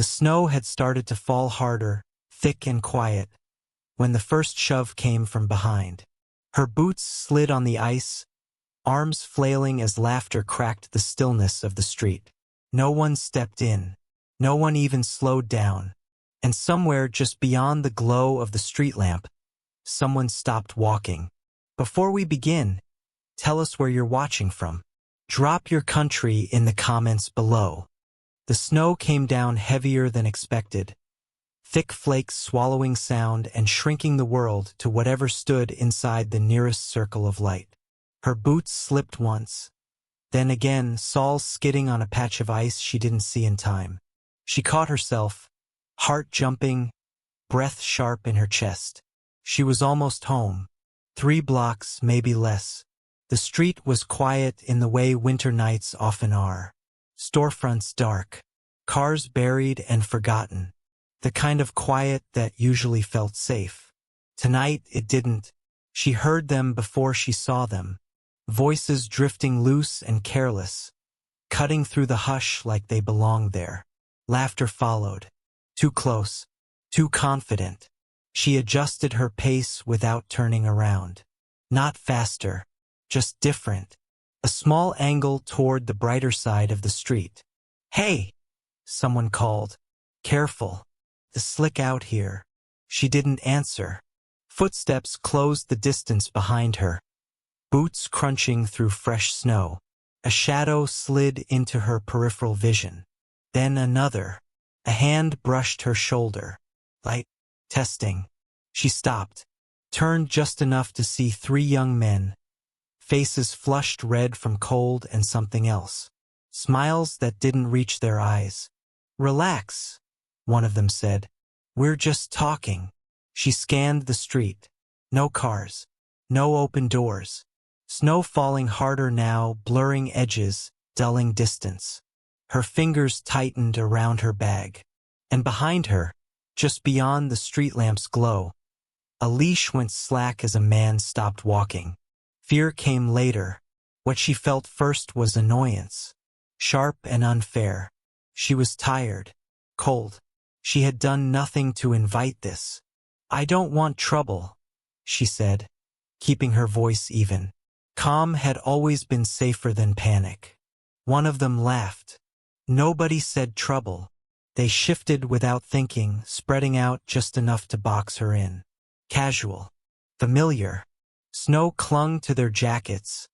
The snow had started to fall harder, thick and quiet, when the first shove came from behind. Her boots slid on the ice, arms flailing as laughter cracked the stillness of the street. No one stepped in. No one even slowed down. And somewhere just beyond the glow of the street lamp, someone stopped walking. Before we begin, tell us where you're watching from. Drop your country in the comments below. The snow came down heavier than expected, thick flakes swallowing sound and shrinking the world to whatever stood inside the nearest circle of light. Her boots slipped once. Then again, Saul skidding on a patch of ice she didn't see in time. She caught herself, heart jumping, breath sharp in her chest. She was almost home. 3 blocks, maybe less. The street was quiet in the way winter nights often are. Storefronts dark. Cars buried and forgotten. The kind of quiet that usually felt safe. Tonight it didn't. She heard them before she saw them. Voices drifting loose and careless, cutting through the hush like they belonged there. Laughter followed. Too close. Too confident. She adjusted her pace without turning around. Not faster. Just different. A small angle toward the brighter side of the street. "Hey!" someone called. "Careful. The slick out here." She didn't answer. Footsteps closed the distance behind her. Boots crunching through fresh snow. A shadow slid into her peripheral vision. Then another. A hand brushed her shoulder. Light. Testing. She stopped. Turned just enough to see 3 young men. Faces flushed red from cold and something else. Smiles that didn't reach their eyes. "Relax," one of them said. "We're just talking." She scanned the street. No cars. No open doors. Snow falling harder now, blurring edges, dulling distance. Her fingers tightened around her bag. And behind her, just beyond the street lamp's glow, a leash went slack as a man stopped walking. Fear came later. What she felt first was annoyance. Sharp and unfair. She was tired. Cold. She had done nothing to invite this. "I don't want trouble," she said, keeping her voice even. Calm had always been safer than panic. One of them laughed. Nobody said trouble. They shifted without thinking, spreading out just enough to box her in. Casual. Familiar. Snow clung to their jackets,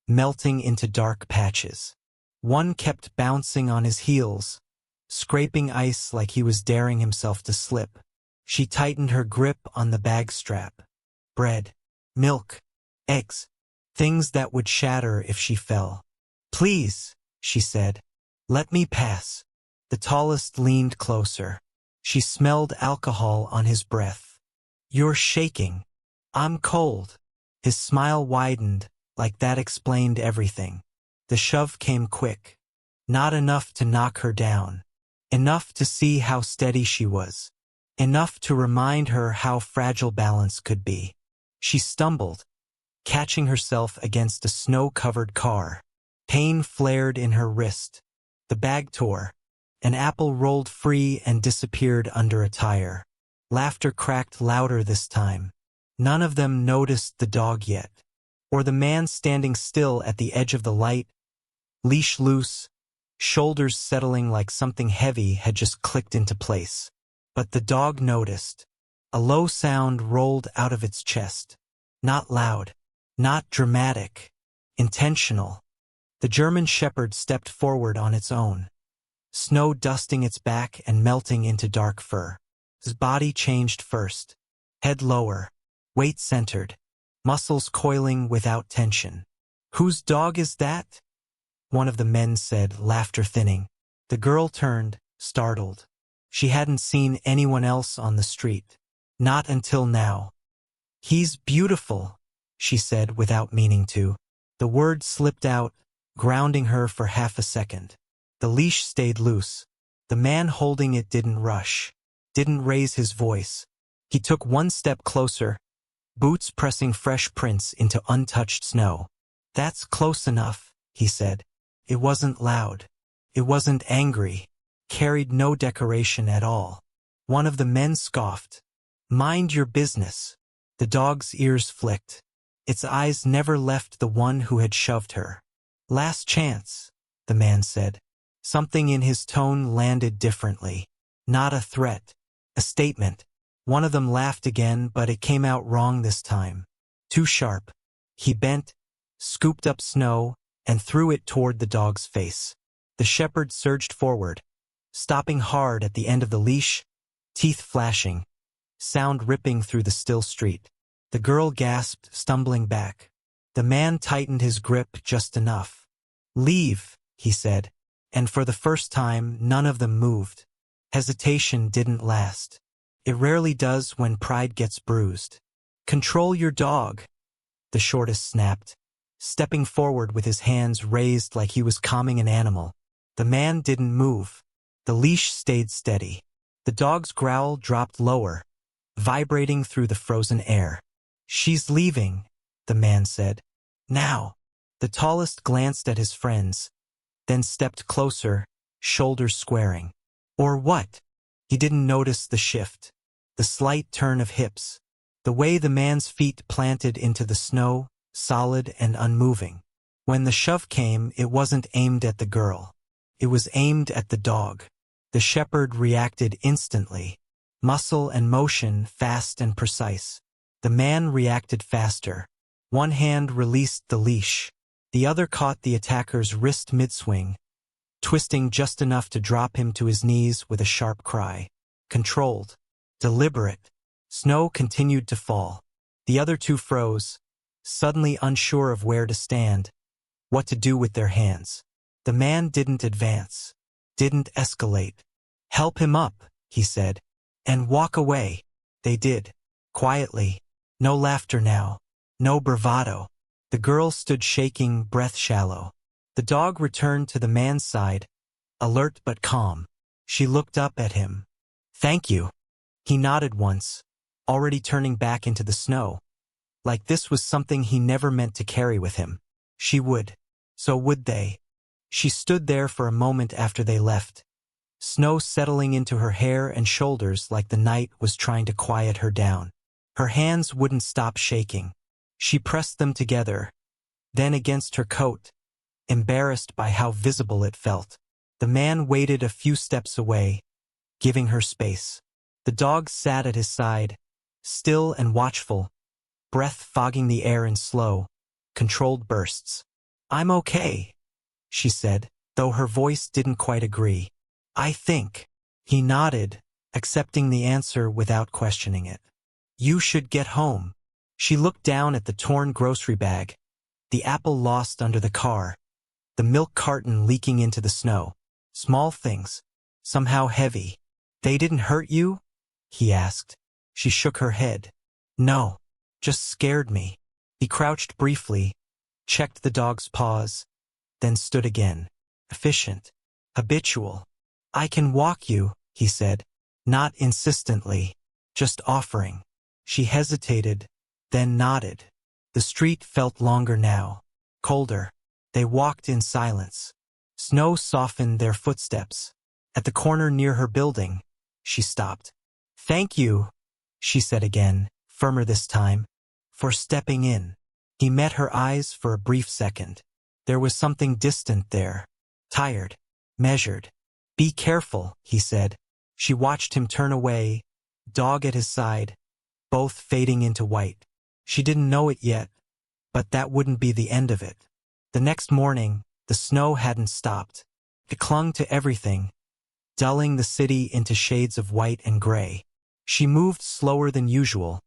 melting into dark patches. One kept bouncing on his heels, scraping ice like he was daring himself to slip. She tightened her grip on the bag strap. Bread, milk, eggs, things that would shatter if she fell. "Please," she said. "Let me pass." The tallest leaned closer. She smelled alcohol on his breath. "You're shaking." "I'm cold." His smile widened, like that explained everything. The shove came quick. Not enough to knock her down. Enough to see how steady she was. Enough to remind her how fragile balance could be. She stumbled, catching herself against a snow-covered car. Pain flared in her wrist. The bag tore. An apple rolled free and disappeared under a tire. Laughter cracked louder this time. None of them noticed the dog yet, or the man standing still at the edge of the light, leash loose, shoulders settling like something heavy had just clicked into place. But the dog noticed. A low sound rolled out of its chest. Not loud, not dramatic, intentional. The German shepherd stepped forward on its own, snow dusting its back and melting into dark fur. His body changed first, head lower, weight centered, muscles coiling without tension. "Whose dog is that?" one of the men said, laughter thinning. The girl turned, startled. She hadn't seen anyone else on the street. Not until now. "He's beautiful," she said without meaning to. The word slipped out, grounding her for half a second. The leash stayed loose. The man holding it didn't rush, didn't raise his voice. He took one step closer, boots pressing fresh prints into untouched snow. "That's close enough," he said. It wasn't loud. It wasn't angry. carried no decoration at all. One of the men scoffed. "Mind your business." The dog's ears flicked. Its eyes never left the one who had shoved her. "Last chance," the man said. Something in his tone landed differently. Not a threat. A statement. One of them laughed again, but it came out wrong this time. Too sharp. He bent, scooped up snow, and threw it toward the dog's face. The shepherd surged forward, stopping hard at the end of the leash, teeth flashing, sound ripping through the still street. The girl gasped, stumbling back. The man tightened his grip just enough. "Leave," he said, and for the first time none of them moved. Hesitation didn't last. It rarely does when pride gets bruised. "Control your dog," the shortest snapped, stepping forward with his hands raised like he was calming an animal. The man didn't move. The leash stayed steady. The dog's growl dropped lower, vibrating through the frozen air. "She's leaving," the man said. "Now." The tallest glanced at his friends, then stepped closer, shoulders squaring. "Or what?" He didn't notice the shift, the slight turn of hips, the way the man's feet planted into the snow, solid and unmoving. When the shove came, it wasn't aimed at the girl. It was aimed at the dog. The shepherd reacted instantly, muscle and motion fast and precise. The man reacted faster. One hand released the leash. The other caught the attacker's wrist mid-swing, twisting just enough to drop him to his knees with a sharp cry. Controlled. Deliberate. Snow continued to fall. The other two froze, suddenly unsure of where to stand, what to do with their hands. The man didn't advance, didn't escalate. "Help him up," he said, "and walk away." They did. Quietly. No laughter now. No bravado. The girl stood shaking, breath shallow. The dog returned to the man's side, alert but calm. She looked up at him. "Thank you." He nodded once, already turning back into the snow. Like this was something he never meant to carry with him. She would. So would they. She stood there for a moment after they left, snow settling into her hair and shoulders like the night was trying to quiet her down. Her hands wouldn't stop shaking. She pressed them together, then against her coat, embarrassed by how visible it felt. The man waited a few steps away, giving her space. The dog sat at his side, still and watchful, breath fogging the air in slow, controlled bursts. "I'm okay," she said, though her voice didn't quite agree. "I think." He nodded, accepting the answer without questioning it. "You should get home." She looked down at the torn grocery bag, the apple lost under the car, the milk carton leaking into the snow. Small things, somehow heavy. "They didn't hurt you?" he asked. She shook her head. "No, just scared me." He crouched briefly, checked the dog's paws, then stood again. Efficient. Habitual. "I can walk you," he said, not insistently, just offering. She hesitated, then nodded. The street felt longer now, colder. They walked in silence. Snow softened their footsteps. At the corner near her building, she stopped. "Thank you," she said again, firmer this time, "for stepping in." He met her eyes for a brief second. There was something distant there. Tired. Measured. "Be careful," he said. She watched him turn away, dog at his side, both fading into white. She didn't know it yet, but that wouldn't be the end of it. The next morning, the snow hadn't stopped. It clung to everything, dulling the city into shades of white and gray. She moved slower than usual,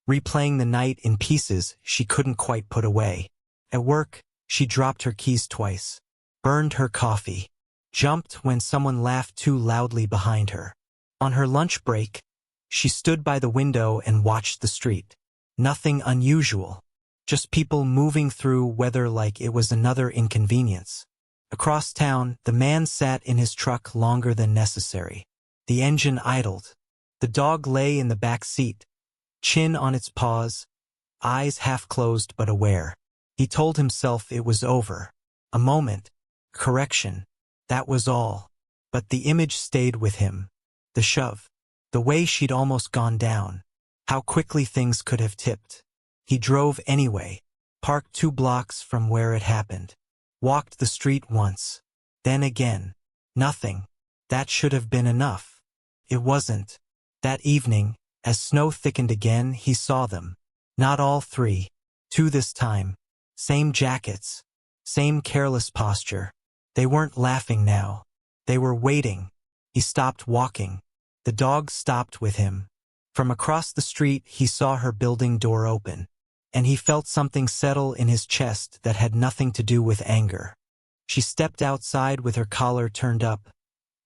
replaying the night in pieces she couldn't quite put away. At work, she dropped her keys twice, burned her coffee, jumped when someone laughed too loudly behind her. On her lunch break, she stood by the window and watched the street. Nothing unusual, just people moving through weather like it was another inconvenience. Across town, the man sat in his truck longer than necessary. The engine idled. The dog lay in the back seat, chin on its paws, eyes half closed but aware. He told himself it was over. A moment. Correction. That was all. But the image stayed with him. The shove. The way she'd almost gone down. How quickly things could have tipped. He drove anyway, parked 2 blocks from where it happened. Walked the street once. Then again. Nothing. That should have been enough. It wasn't. That evening, as snow thickened again, he saw them. Not all 3. 2 this time. Same jackets. Same careless posture. They weren't laughing now. They were waiting. He stopped walking. The dog stopped with him. From across the street he saw her building door open, and he felt something settle in his chest that had nothing to do with anger. She stepped outside with her collar turned up,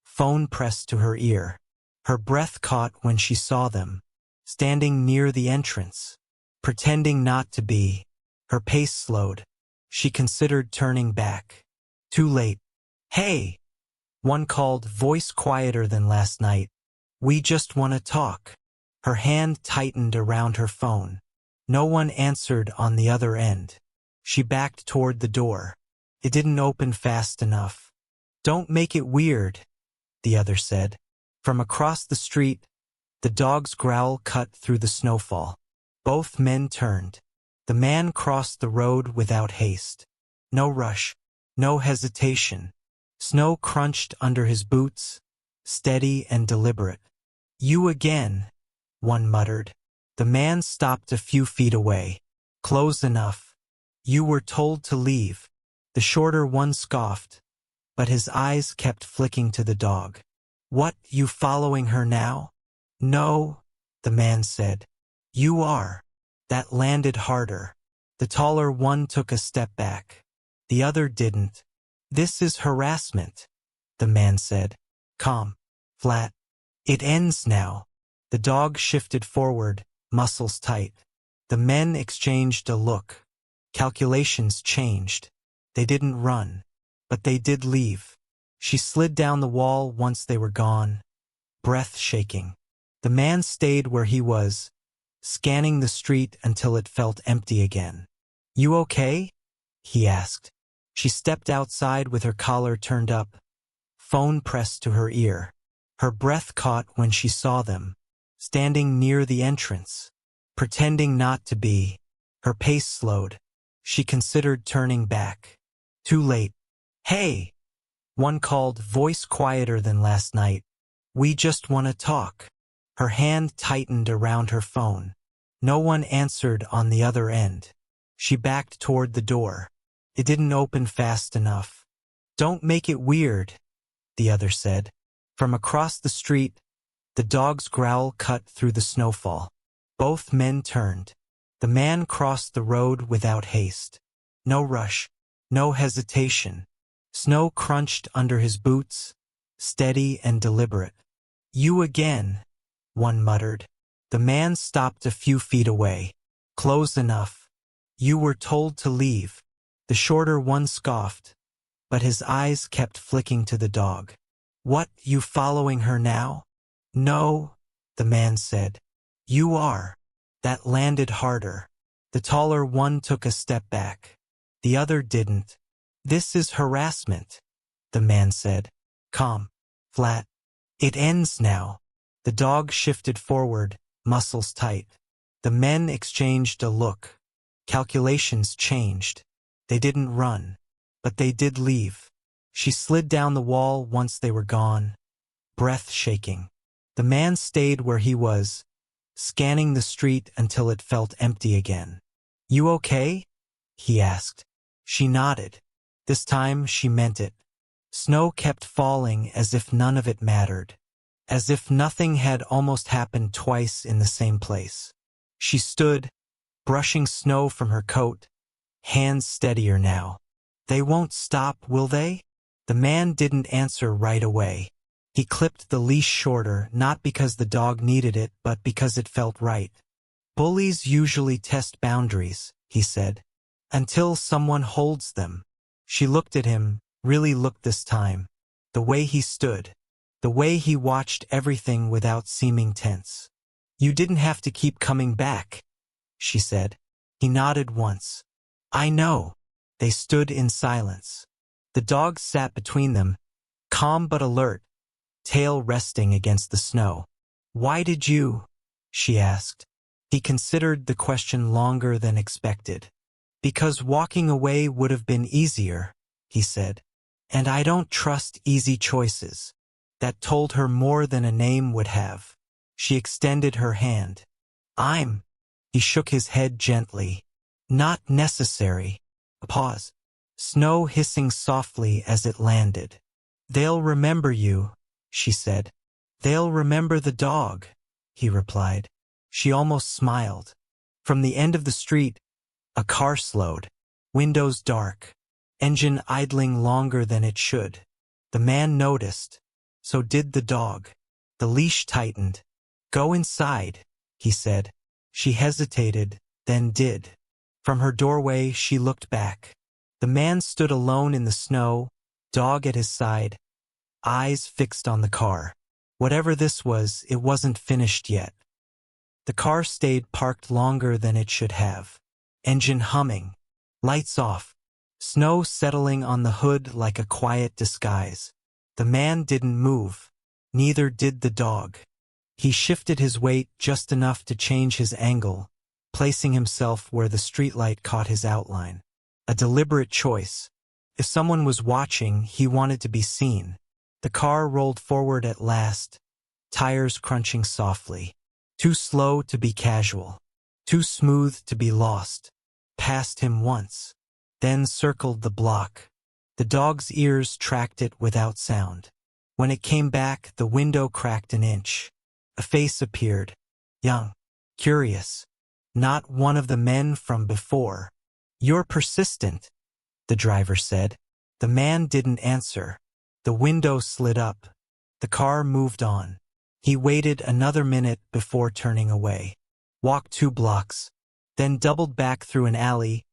phone pressed to her ear. Her breath caught when she saw them, standing near the entrance, pretending not to be. Her pace slowed. She considered turning back. Too late. "Hey!" One called, voice quieter than last night. "We just want to talk." Her hand tightened around her phone. No one answered on the other end. She backed toward the door. It didn't open fast enough. "Don't make it weird," the other said. From across the street, the dog's growl cut through the snowfall. Both men turned. The man crossed the road without haste. No rush. No hesitation. Snow crunched under his boots, steady and deliberate. "You again," one muttered. The man stopped a few feet away. "Close enough. You were told to leave." The shorter one scoffed, but his eyes kept flicking to the dog. "What, you following her now?" "No," the man said. "You are." That landed harder. The taller one took a step back. The other didn't. "This is harassment," the man said. Calm. Flat. "It ends now." The dog shifted forward, muscles tight. The men exchanged a look. Calculations changed. They didn't run, but they did leave. She slid down the wall once they were gone, breath shaking. The man stayed where he was, scanning the street until it felt empty again. "You okay?" he asked. She stepped outside with her collar turned up, phone pressed to her ear. Her breath caught when she saw them, standing near the entrance, pretending not to be. Her pace slowed. She considered turning back. Too late. "Hey!" One called, voice quieter than last night. "We just want to talk." Her hand tightened around her phone. No one answered on the other end. She backed toward the door. It didn't open fast enough. "Don't make it weird," the other said. From across the street, the dog's growl cut through the snowfall. Both men turned. The man crossed the road without haste. No rush. No hesitation. Snow crunched under his boots, steady and deliberate. "You again," one muttered. The man stopped a few feet away. "Close enough. You were told to leave." The shorter one scoffed, but his eyes kept flicking to the dog. "What, you following her now?" "No," the man said. "You are." That landed harder. The taller one took a step back. The other didn't. "This is harassment," the man said. Calm. Flat. "It ends now." The dog shifted forward, muscles tight. The men exchanged a look. Calculations changed. They didn't run, but they did leave. She slid down the wall once they were gone, breath shaking. The man stayed where he was, scanning the street until it felt empty again. "You okay?" he asked. She nodded. This time she meant it. Snow kept falling as if none of it mattered, as if nothing had almost happened twice in the same place. She stood, brushing snow from her coat, hands steadier now. "They won't stop, will they?" The man didn't answer right away. He clipped the leash shorter, not because the dog needed it, but because it felt right. "Bullies usually test boundaries," he said, "until someone holds them." She looked at him, really looked this time. The way he stood. The way he watched everything without seeming tense. "You didn't have to keep coming back," she said. He nodded once. "I know." They stood in silence. The dog sat between them, calm but alert, tail resting against the snow. "Why did you?" she asked. He considered the question longer than expected. "Because walking away would have been easier," he said. "And I don't trust easy choices." That told her more than a name would have. She extended her hand. He shook his head gently. "Not necessary." A pause. Snow hissing softly as it landed. "They'll remember you," she said. "They'll remember the dog," he replied. She almost smiled. From the end of the street, a car slowed, windows dark, engine idling longer than it should. The man noticed. So did the dog. The leash tightened. "Go inside," he said. She hesitated, then did. From her doorway, she looked back. The man stood alone in the snow, dog at his side, eyes fixed on the car. Whatever this was, it wasn't finished yet. The car stayed parked longer than it should have. Engine humming. Lights off. Snow settling on the hood like a quiet disguise. The man didn't move. Neither did the dog. He shifted his weight just enough to change his angle, placing himself where the streetlight caught his outline. A deliberate choice. If someone was watching, he wanted to be seen. The car rolled forward at last, tires crunching softly. Too slow to be casual. Too smooth to be lost. Passed him once. Then circled the block. The dog's ears tracked it without sound. When it came back, the window cracked an inch. A face appeared. Young. Curious. Not one of the men from before. "You're persistent," the driver said. The man didn't answer. The window slid up. The car moved on. He waited another minute before turning away. Walked 2 blocks. Then doubled back through an alley,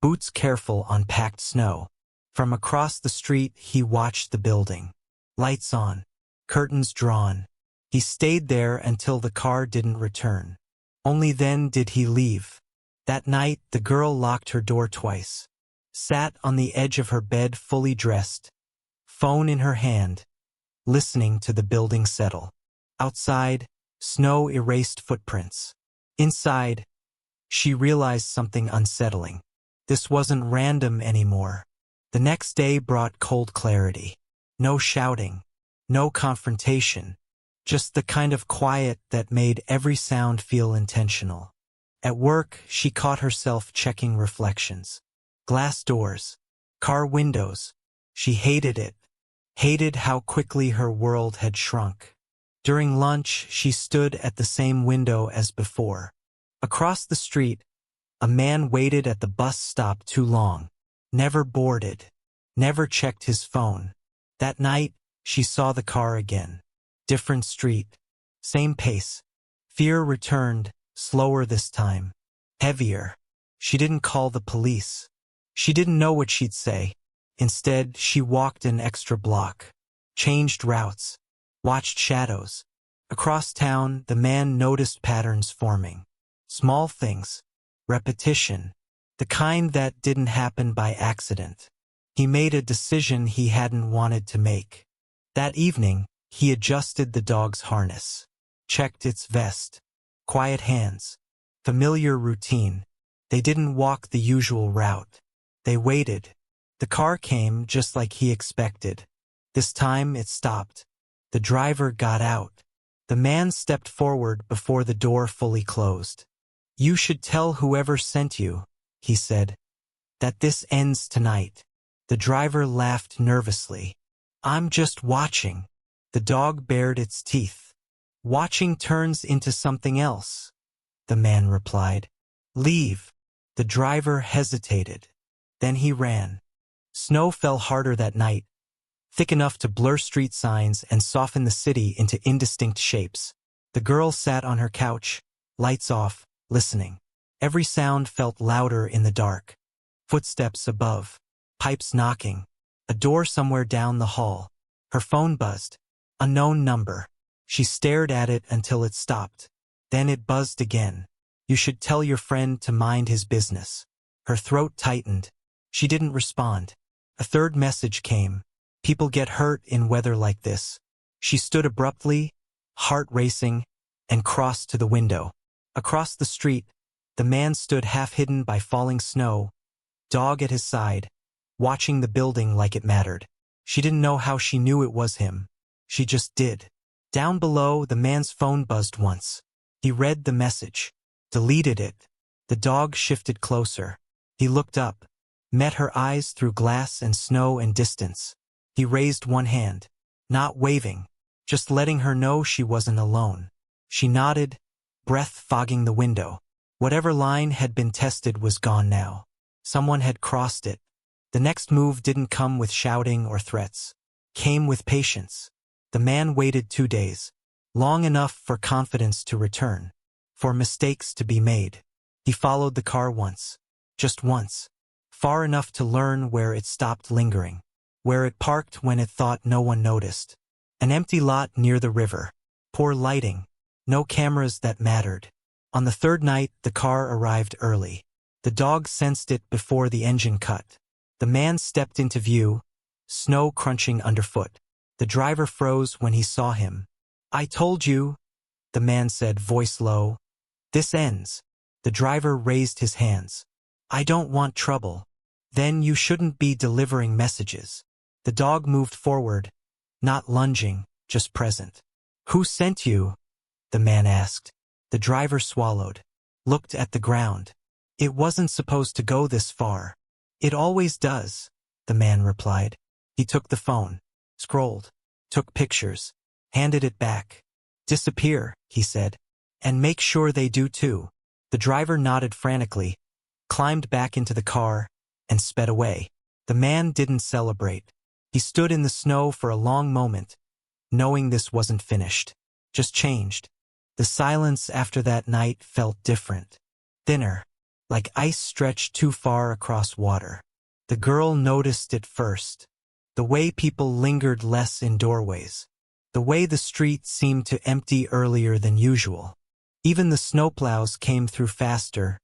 boots careful on packed snow. From across the street, he watched the building. Lights on. Curtains drawn. He stayed there until the car didn't return. Only then did he leave. That night, the girl locked her door twice. Sat on the edge of her bed fully dressed, phone in her hand, listening to the building settle. Outside, snow erased footprints. Inside, she realized something unsettling. This wasn't random anymore. The next day brought cold clarity. No shouting, no confrontation, just the kind of quiet that made every sound feel intentional. At work, she caught herself checking reflections. Glass doors, car windows. She hated it. Hated how quickly her world had shrunk. During lunch, she stood at the same window as before. Across the street, a man waited at the bus stop too long. Never boarded. Never checked his phone. That night, she saw the car again. Different street. Same pace. Fear returned, slower this time. Heavier. She didn't call the police. She didn't know what she'd say. Instead, she walked an extra block. Changed routes. Watched shadows. Across town, the man noticed patterns forming. Small things. Repetition. The kind that didn't happen by accident. He made a decision he hadn't wanted to make. That evening, he adjusted the dog's harness. Checked its vest. Quiet hands. Familiar routine. They didn't walk the usual route. They waited. The car came just like he expected. This time it stopped. The driver got out. The man stepped forward before the door fully closed. "You should tell whoever sent you," he said, "that this ends tonight." The driver laughed nervously. "I'm just watching." The dog bared its teeth. "Watching turns into something else," the man replied. "Leave." The driver hesitated. Then he ran. Snow fell harder that night, thick enough to blur street signs and soften the city into indistinct shapes. The girl sat on her couch, lights off, listening. Every sound felt louder in the dark. Footsteps above. Pipes knocking. A door somewhere down the hall. Her phone buzzed. Unknown number. She stared at it until it stopped. Then it buzzed again. "You should tell your friend to mind his business." Her throat tightened. She didn't respond. A third message came. "People get hurt in weather like this. She stood abruptly, heart racing, and crossed to the window. Across the street, the man stood half hidden by falling snow, dog at his side, watching the building like it mattered. She didn't know how she knew it was him. She just did. Down below, the man's phone buzzed once. He read the message, deleted it. The dog shifted closer. He looked up, met her eyes through glass and snow and distance. He raised one hand, not waving, just letting her know she wasn't alone. She nodded, breath fogging the window. Whatever line had been tested was gone now. Someone had crossed it. The next move didn't come with shouting or threats. Came with patience. The man waited 2 days, long enough for confidence to return, for mistakes to be made. He followed the car once, just once, far enough to learn where it stopped lingering, where it parked when it thought no one noticed. An empty lot near the river, poor lighting, no cameras that mattered. On the third night, the car arrived early. The dog sensed it before the engine cut. The man stepped into view, snow crunching underfoot. The driver froze when he saw him. "I told you," the man said, voice low. "This ends." The driver raised his hands. "I don't want trouble." "Then you shouldn't be delivering messages." The dog moved forward, not lunging, just present. "Who sent you?" the man asked. The driver swallowed, looked at the ground. "It wasn't supposed to go this far." "It always does," the man replied. He took the phone, scrolled, took pictures, handed it back. "Disappear," he said. "And make sure they do too." The driver nodded frantically, climbed back into the car, and sped away. The man didn't celebrate. He stood in the snow for a long moment, knowing this wasn't finished, just changed. The silence after that night felt different, thinner, like ice stretched too far across water. The girl noticed it first. The way people lingered less in doorways. The way the street seemed to empty earlier than usual. Even the snowplows came through faster,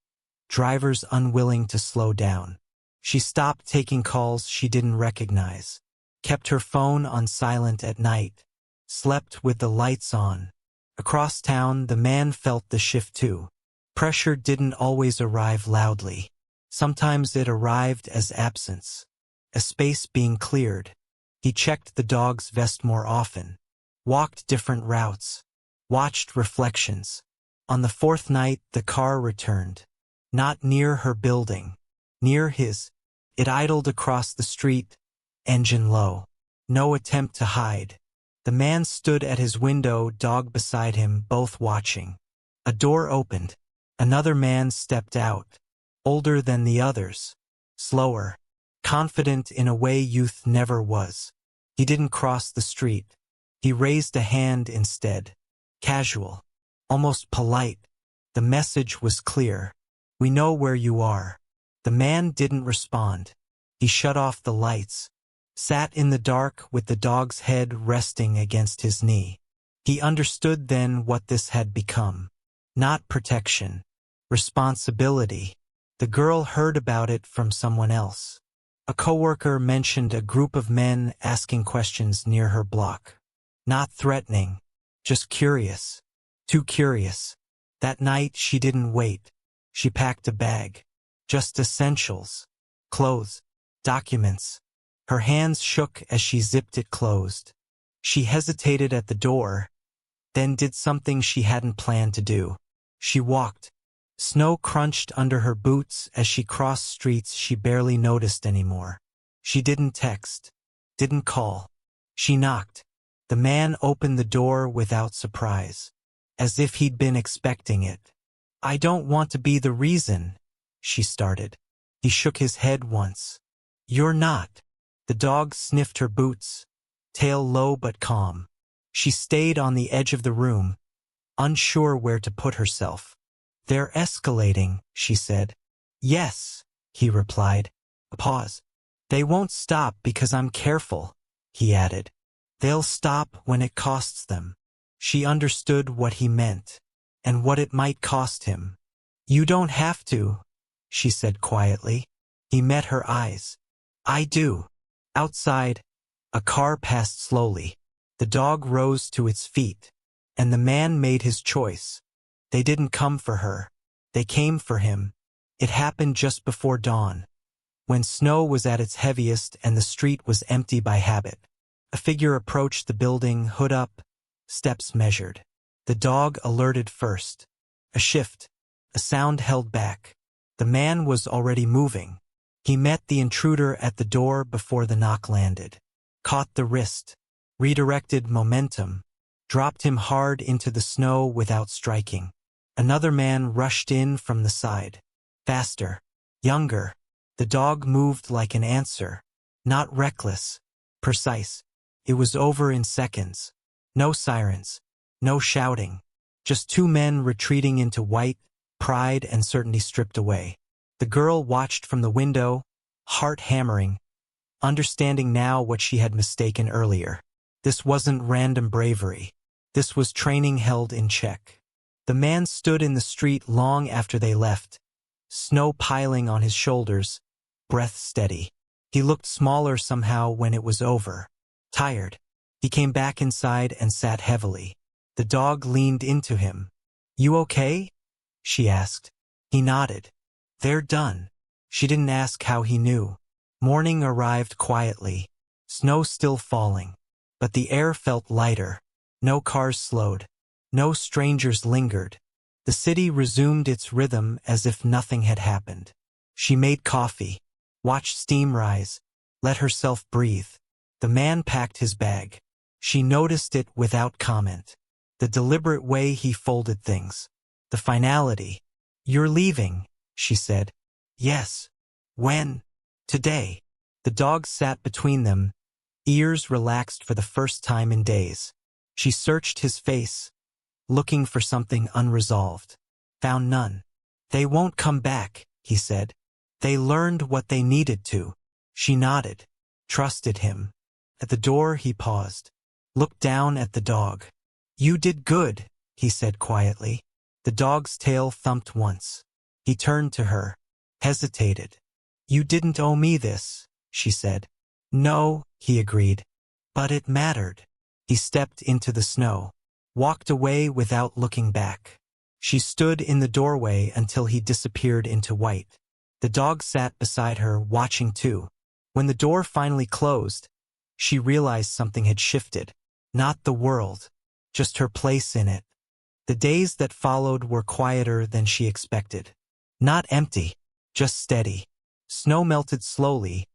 drivers unwilling to slow down. She stopped taking calls she didn't recognize, kept her phone on silent at night, slept with the lights on. Across town, the man felt the shift too. Pressure didn't always arrive loudly. Sometimes it arrived as absence, a space being cleared. He checked the dog's vest more often, walked different routes, watched reflections. On the fourth night, the car returned. Not near her building, near his. It idled across the street, engine low. No attempt to hide. The man stood at his window, dog beside him, both watching. A door opened. Another man stepped out, older than the others, slower, confident in a way youth never was. He didn't cross the street. He raised a hand instead, casual, almost polite. The message was clear. "We know where you are." The man didn't respond. He shut off the lights, sat in the dark with the dog's head resting against his knee. He understood then what this had become. Not protection, responsibility. The girl heard about it from someone else. A coworker mentioned a group of men asking questions near her block. Not threatening, just curious. Too curious. That night she didn't wait. She packed a bag. Just essentials. Clothes. Documents. Her hands shook as she zipped it closed. She hesitated at the door, then did something she hadn't planned to do. She walked. Snow crunched under her boots as she crossed streets she barely noticed anymore. She didn't text, didn't call. She knocked. The man opened the door without surprise, as if he'd been expecting it. "I don't want to be the reason," she started. He shook his head once. "You're not." The dog sniffed her boots, tail low but calm. She stayed on the edge of the room, unsure where to put herself. "They're escalating," she said. "Yes," he replied. A pause. "They won't stop because I'm careful," he added. "They'll stop when it costs them." She understood what he meant, and what it might cost him. "You don't have to," she said quietly. He met her eyes. "I do." Outside, a car passed slowly. The The dog rose to its feet, and the man made his choice. They didn't come for her. They came for him. It happened just before dawn, when snow was at its heaviest and the street was empty by habit. A figure approached the building, hood up, steps measured. The dog alerted first. A shift, a sound held back. The man was already moving. He met the intruder at the door before the knock landed. Caught the wrist, redirected momentum, dropped him hard into the snow without striking. Another man rushed in from the side. Faster, younger. The dog moved like an answer. Not reckless, precise. It was over in seconds. No sirens, no shouting. Just two men retreating into white, pride and certainty stripped away. The girl watched from the window, heart hammering, understanding now what she had mistaken earlier. This wasn't random bravery. This was training held in check. The man stood in the street long after they left, snow piling on his shoulders, breath steady. He looked smaller somehow when it was over. Tired. He came back inside and sat heavily. The dog leaned into him. "You okay?" she asked. He nodded. "They're done." She didn't ask how he knew. Morning arrived quietly, snow still falling, but the air felt lighter. No cars slowed. No strangers lingered. The city resumed its rhythm as if nothing had happened. She made coffee, watched steam rise, let herself breathe. The man packed his bag. She noticed it without comment. The deliberate way he folded things. The finality. "You're leaving," she said. "Yes." "When?" "Today." The dog sat between them, ears relaxed for the first time in days. She searched his face, looking for something unresolved. Found none. "They won't come back," he said. "They learned what they needed to." She nodded, trusted him. At the door he paused, looked down at the dog. "You did good," he said quietly. The dog's tail thumped once. He turned to her, hesitated. "You didn't owe me this," she said. "No," he agreed. "But it mattered." He stepped into the snow, walked away without looking back. She stood in the doorway until he disappeared into white. The dog sat beside her, watching too. When the door finally closed, she realized something had shifted. Not the world, just her place in it. The days that followed were quieter than she expected. Not empty, just steady. Snow melted slowly,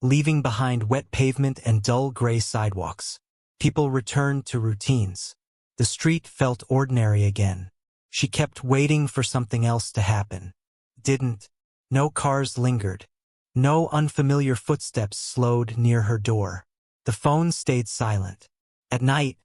leaving behind wet pavement and dull gray sidewalks. People returned to routines. The street felt ordinary again. She kept waiting for something else to happen. Didn't. No cars lingered. No unfamiliar footsteps slowed near her door. The phone stayed silent. At night,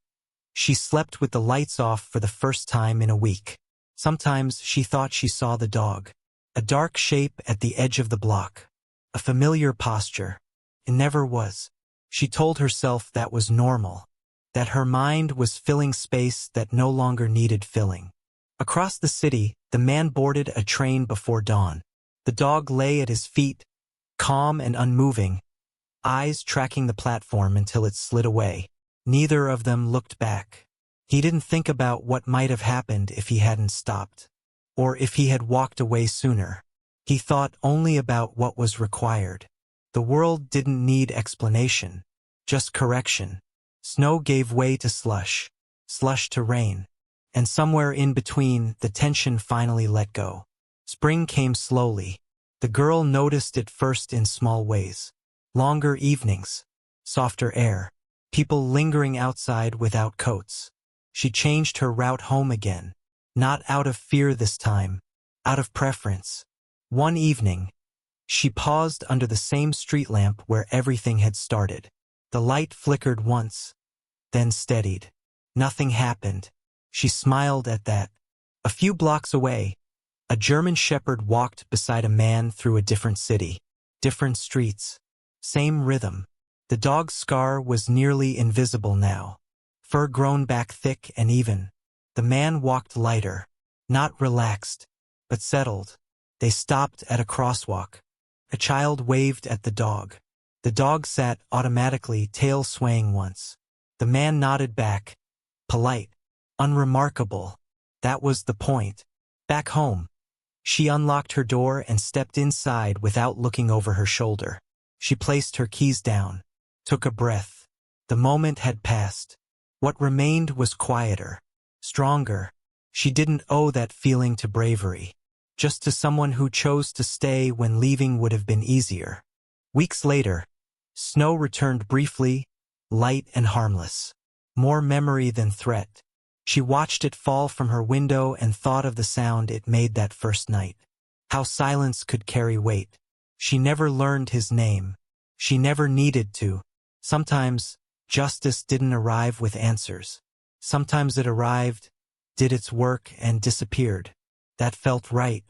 she slept with the lights off for the first time in a week. Sometimes she thought she saw the dog. A dark shape at the edge of the block. A familiar posture. It never was. She told herself that was normal. That her mind was filling space that no longer needed filling. Across the city, the man boarded a train before dawn. The dog lay at his feet, calm and unmoving, eyes tracking the platform until it slid away. Neither of them looked back. He didn't think about what might have happened if he hadn't stopped, or if he had walked away sooner. He thought only about what was required. The world didn't need explanation, just correction. Snow gave way to slush, slush to rain, and somewhere in between, the tension finally let go. Spring came slowly. The girl noticed it first in small ways. Longer evenings, softer air, people lingering outside without coats. She changed her route home again, not out of fear this time, out of preference. One evening, she paused under the same street lamp where everything had started. The light flickered once, then steadied. Nothing happened. She smiled at that. A few blocks away, a German shepherd walked beside a man through a different city, different streets, same rhythm. The dog's scar was nearly invisible now, fur grown back thick and even. The man walked lighter, not relaxed, but settled. They stopped at a crosswalk. A child waved at the dog. The dog sat automatically, tail swaying once. The man nodded back. Polite. Unremarkable. That was the point. Back home. She unlocked her door and stepped inside without looking over her shoulder. She placed her keys down. Took a breath. The moment had passed. What remained was quieter. Stronger. She didn't owe that feeling to bravery. Just to someone who chose to stay when leaving would have been easier. Weeks later, snow returned briefly, light and harmless. More memory than threat. She watched it fall from her window and thought of the sound it made that first night. How silence could carry weight. She never learned his name. She never needed to. Sometimes, justice didn't arrive with answers. Sometimes it arrived, did its work, and disappeared. That felt right.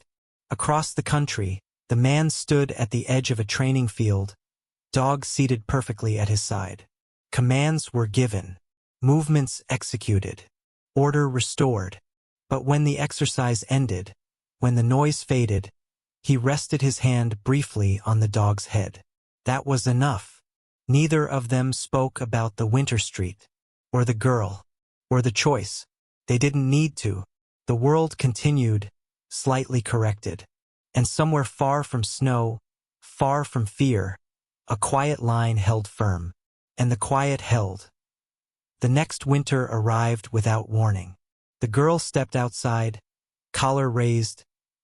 Across the country, the man stood at the edge of a training field, dog seated perfectly at his side. Commands were given. Movements executed. Order restored. But when the exercise ended, when the noise faded, he rested his hand briefly on the dog's head. That was enough. Neither of them spoke about the winter street, or the girl, or the choice. They didn't need to. The world continued, slightly corrected. And somewhere far from snow, far from fear, a quiet line held firm. And the quiet held. The next winter arrived without warning. The girl stepped outside, collar raised,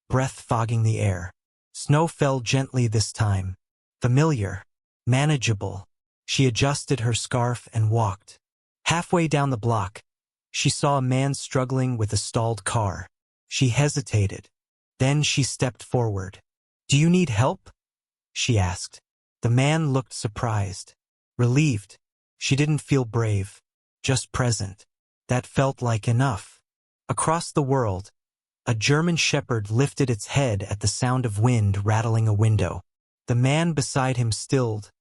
breath fogging the air. Snow fell gently this time. Familiar. Manageable. She adjusted her scarf and walked. Halfway down the block, she saw a man struggling with a stalled car. She hesitated. Then she stepped forward. "Do you need help?" she asked. The man looked surprised. Relieved. She didn't feel brave. Just present. That felt like enough. Across the world, a German shepherd lifted its head at the sound of wind rattling a window. The man beside him stilled,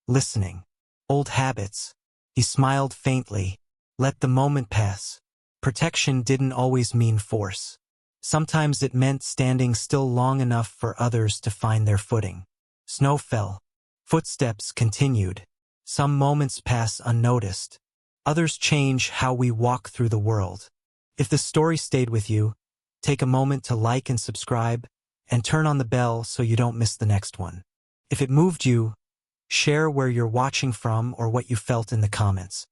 listening. Old habits. He smiled faintly. Let the moment pass. Protection didn't always mean force. Sometimes it meant standing still long enough for others to find their footing. Snow fell. Footsteps continued. Some moments pass unnoticed. Others change how we walk through the world. If the story stayed with you, take a moment to like and subscribe, and turn on the bell so you don't miss the next one. If it moved you, share where you're watching from or what you felt in the comments.